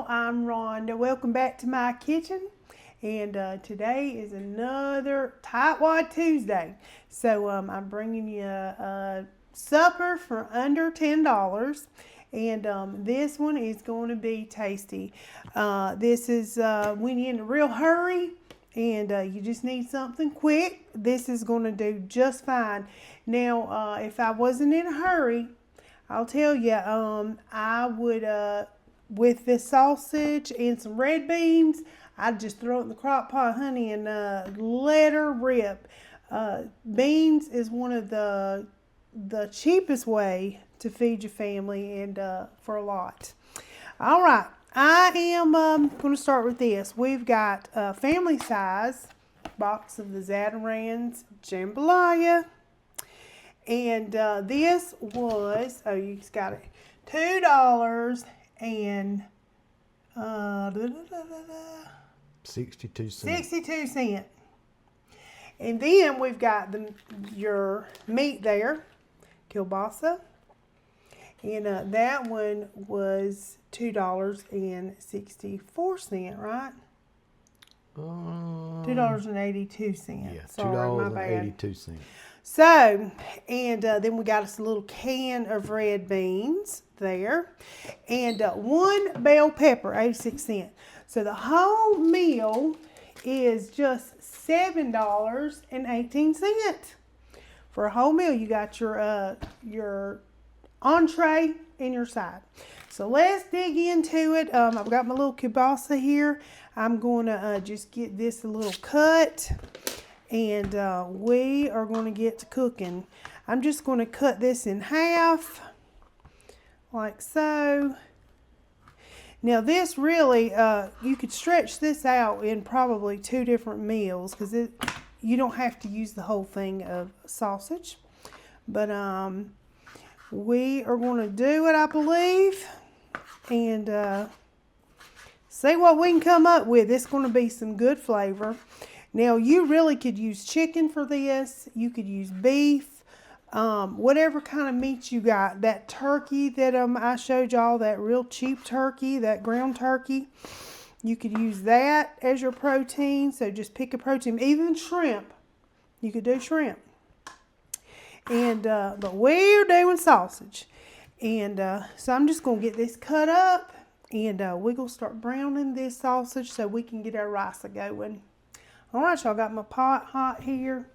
y'all, I'm Rhonda. Welcome back to my kitchen. And today is another Tightwad Tuesday. So I'm bringing you a supper for under $10. And this one is going to be tasty. This is when you're in a real hurry and you just need something quick. This is going to do just fine. Now, if I wasn't in a hurry, I'll tell you, I would, with this sausage and some red beans, I'd just throw it in the crock pot, honey, and let her rip. Beans is one of the cheapest way to feed your family and for a lot. All right, I am going to start with this. We've got a family size box of the Zatarains Jambalaya. And this was, oh, you just got it, $2 and 62 cents. 62 cents. And then we've got your meat there, Kielbasa. And that one was $2.64, right? $2.82. Yeah, Sorry, my bad. $2.82. So, and then we got us a little can of red beans there, and one bell pepper, 86 cents. So the whole meal is just $7.18 for a whole meal. You got your entree and your side. So let's dig into it. I've got my little kielbasa here. I'm going to just get this a little cut. And we are going to get to cooking. I'm just going to cut this in half, like so. Now this really, you could stretch this out in probably 2 different meals because you don't have to use the whole thing of sausage. But we are going to do it, I believe, and see what we can come up with. It's going to be some good flavor. Now, you really could use chicken for this. You could use beef, whatever kind of meat you got. That turkey that I showed y'all, that real cheap turkey, that ground turkey, you could use that as your protein. So just pick a protein. Even shrimp, you could do shrimp. And but we're doing sausage. And so I'm just going to get this cut up. And we're going to start browning this sausage so we can get our rice going. All right, y'all, got my pot hot here.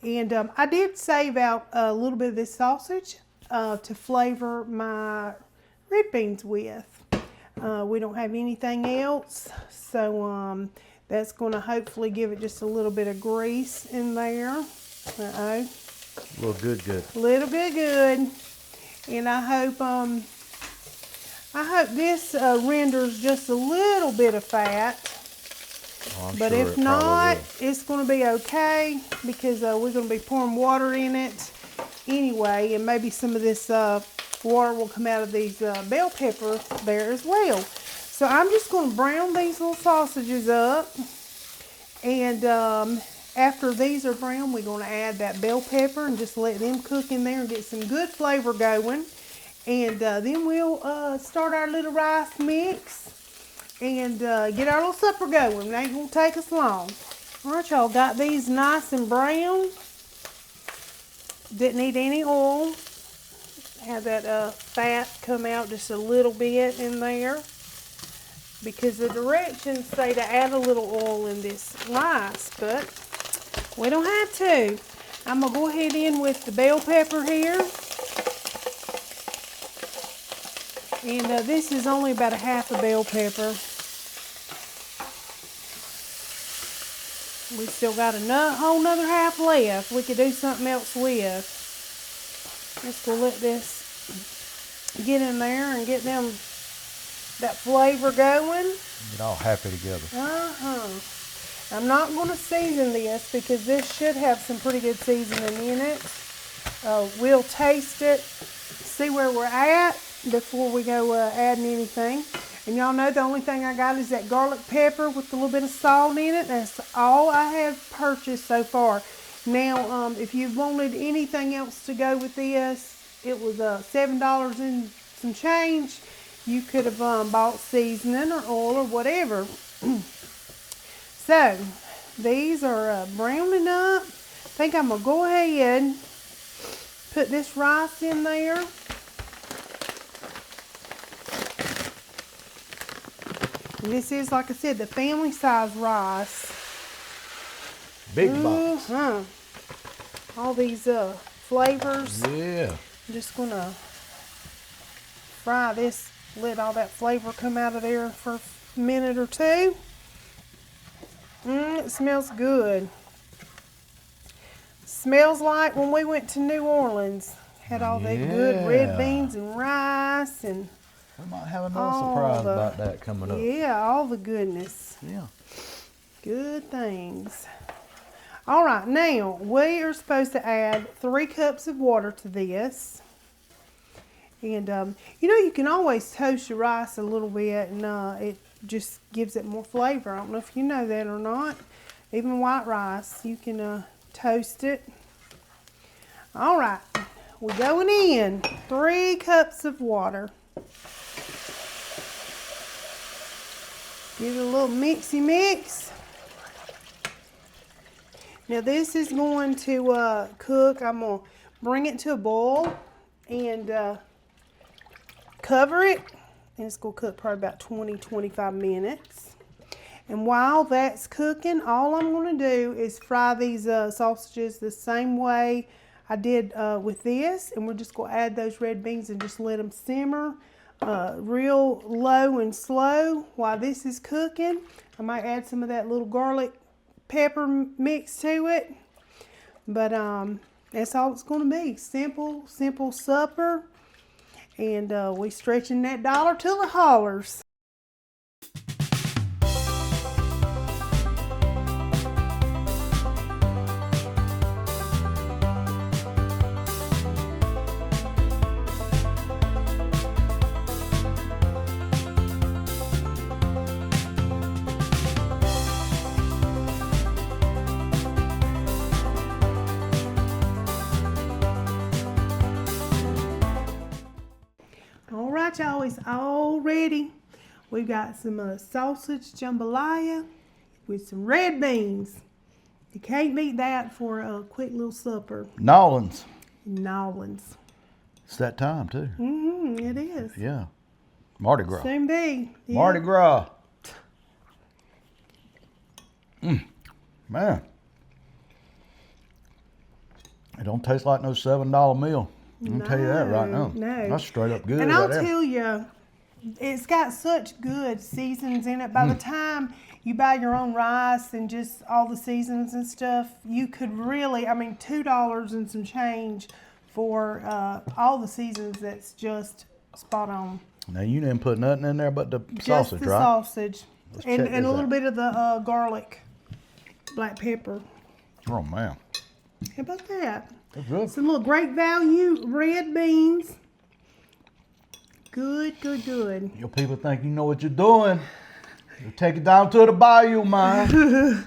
And I did save out a little bit of this sausage to flavor my red beans with. We don't have anything else, so that's going to hopefully give it just a little bit of grease in there. Uh-oh. A little good. A little bit good. And I hope this renders just a little bit of fat. But sure, if not, it's going to be okay because we're going to be pouring water in it anyway, and maybe some of this water will come out of these bell peppers there as well. So I'm just going to brown these little sausages up, and after these are brown, we're going to add that bell pepper and just let them cook in there and get some good flavor going. And then we'll start our little rice mix and get our little supper going. It ain't going to take us long. All right, y'all, got these nice and brown. Didn't need any oil. Have that fat come out just a little bit in there because the directions say to add a little oil in this rice, but we don't have to. I'm going to go ahead in with the bell pepper here. And this is only about a half a bell pepper. We still got a whole nother half left. We could do something else with. Just go let this get in there and get that flavor going. Get all happy together. I'm not going to season this because this should have some pretty good seasoning in it. We'll taste it, see where we're at before we go adding anything. And y'all know the only thing I got is that garlic pepper with a little bit of salt in it. That's all I have purchased so far. Now, if you wanted anything else to go with this, it was $7 and some change. You could have bought seasoning or oil or whatever. So, these are browning up. I think I'm going to go ahead, put this rice in there. And this is, like I said, the family size rice. Big box. All these flavors. Yeah. I'm just going to fry this, let all that flavor come out of there for a minute or two. It smells good. Smells like when we went to New Orleans. Had all that good red beans and rice and We might have another surprise about that coming up. yeah, all the goodness. Yeah. Good things. All right, now we are supposed to add 3 cups of water to this. And you know, you can always toast your rice a little bit and it just gives it more flavor. I don't know if you know that or not. Even white rice, you can toast it. All right, we're going in. 3 cups of water. Give it a little mixy mix. Now this is going to cook. I'm going to bring it to a boil and cover it. And it's going to cook probably about 20-25 minutes. And while that's cooking, all I'm going to do is fry these sausages the same way I did with this. And we're just going to add those red beans and just let them simmer real low and slow while this is cooking. I might add some of that little garlic pepper mix to it. But that's all it's going to be. Simple supper. And we stretching that dollar till it hollers. All right, y'all, it's all ready. We've got some sausage jambalaya with some red beans. You can't beat that for a quick little supper. Nolans. Nolans. It's that time too. It is. Yeah. Mardi Gras. Soon be. Yeah. Mardi Gras. Man. It don't taste like no $7 meal. I'm gonna tell you that right now. No. That's straight up good. And right I'll there. tell you, it's got such good seasons in it. By the time you buy your own rice and just all the seasons and stuff, you could really, I mean, $2 and some change for all the seasons. That's just spot on. Now you didn't put nothing in there but the Just sausage, the right? sausage check and this a little out. bit of the garlic, black pepper. Oh man, How about that? that's good. Some little great value red beans. Good, good, good. Your people think you know what you're doing. You take it down to the bayou, man.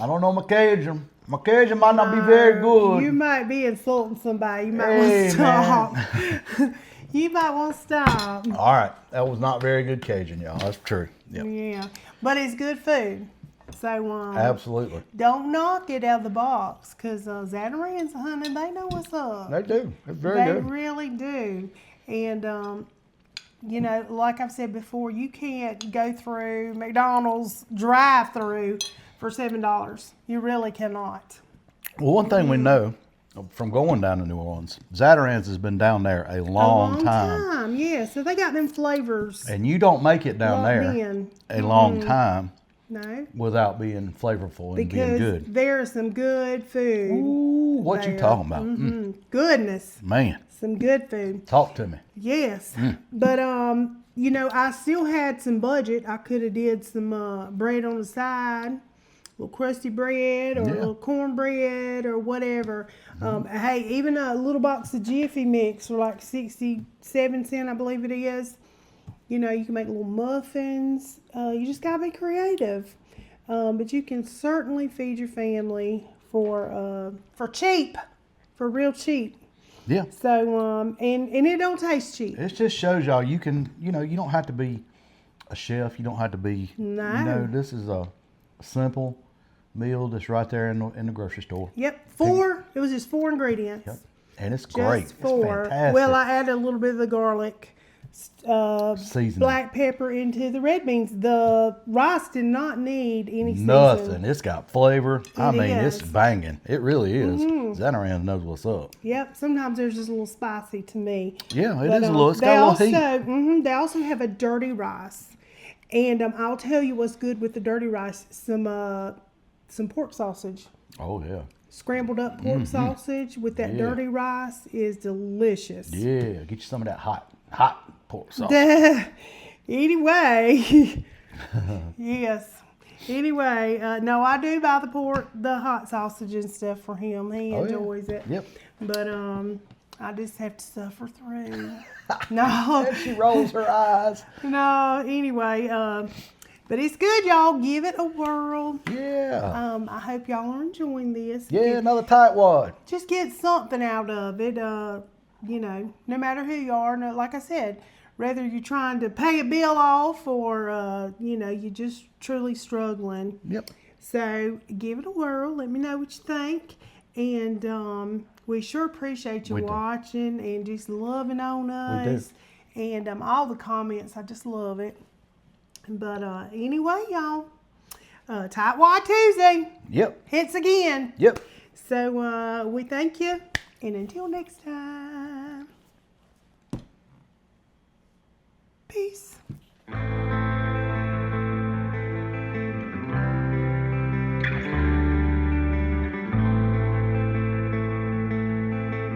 I don't know my Cajun. My Cajun might not be very good. You might be insulting somebody. You might Hey, want to stop. You might want to stop. All right, that was not very good Cajun, y'all. That's true. Yep. Yeah, but it's good food. So Absolutely. don't knock it out of the box, because Zatarains, honey, they know what's up. They do. It's very They good. really do. And you know, like I've said before, you can't go through McDonald's drive-through for $7. You really cannot. Well, one thing we know from going down to New Orleans, Zatarains has been down there a long time. Yeah. So they got them flavors And you don't make it down locked there in. a long time No, without being flavorful and being because good. there's some good food. Ooh, what you there. talking about? Goodness, Man, some good food. talk to me. Yes, but you know, I still had some budget. I could have did some bread on the side, a little crusty bread or a little cornbread or whatever. Hey, even a little box of Jiffy Mix for like 67 cents, I believe it is. You know, you can make little muffins. You just gotta be creative. But you can certainly feed your family for cheap, for real cheap. Yeah. So and it don't taste cheap. It just shows y'all you can, you don't have to be a chef. You don't have to be. No. This is a simple meal that's right there in the grocery store. Yep, it was just 4 ingredients. Yep. And it's Just great. 4. It's fantastic. Well, I added a little bit of the garlic, Seasoning. black pepper into the red beans. The rice did not need any seasoning. Nothing. It's got flavor. I mean, is. it's banging. It really is. Zatarain knows what's up. Yep. Sometimes there's just a little spicy to me. Yeah, it But, is a little. It's got a little heat. They also have a dirty rice, and I'll tell you what's good with the dirty rice. Some pork sausage. Oh yeah. Scrambled up pork sausage with that dirty rice is delicious. Yeah, get you some of that hot pork sauce. Anyway, yes. Anyway, no, I do buy the hot sausage and stuff for him. He enjoys it. Yep. But I just have to suffer through. No. And she rolls her eyes. No, anyway, but it's good, y'all. Give it a whirl. Yeah. I hope y'all are enjoying this. Yeah, another tightwad. Just get something out of it. No matter who you are. No, like I said, whether you're trying to pay a bill off or, you're just truly struggling. Yep. So give it a whirl. Let me know what you think. And we sure appreciate you watching and just loving on us. We do. And all the comments, I just love it. But anyway, y'all, Tightwad Tuesday. Yep. Hits again. Yep. So we thank you. And until next time, peace.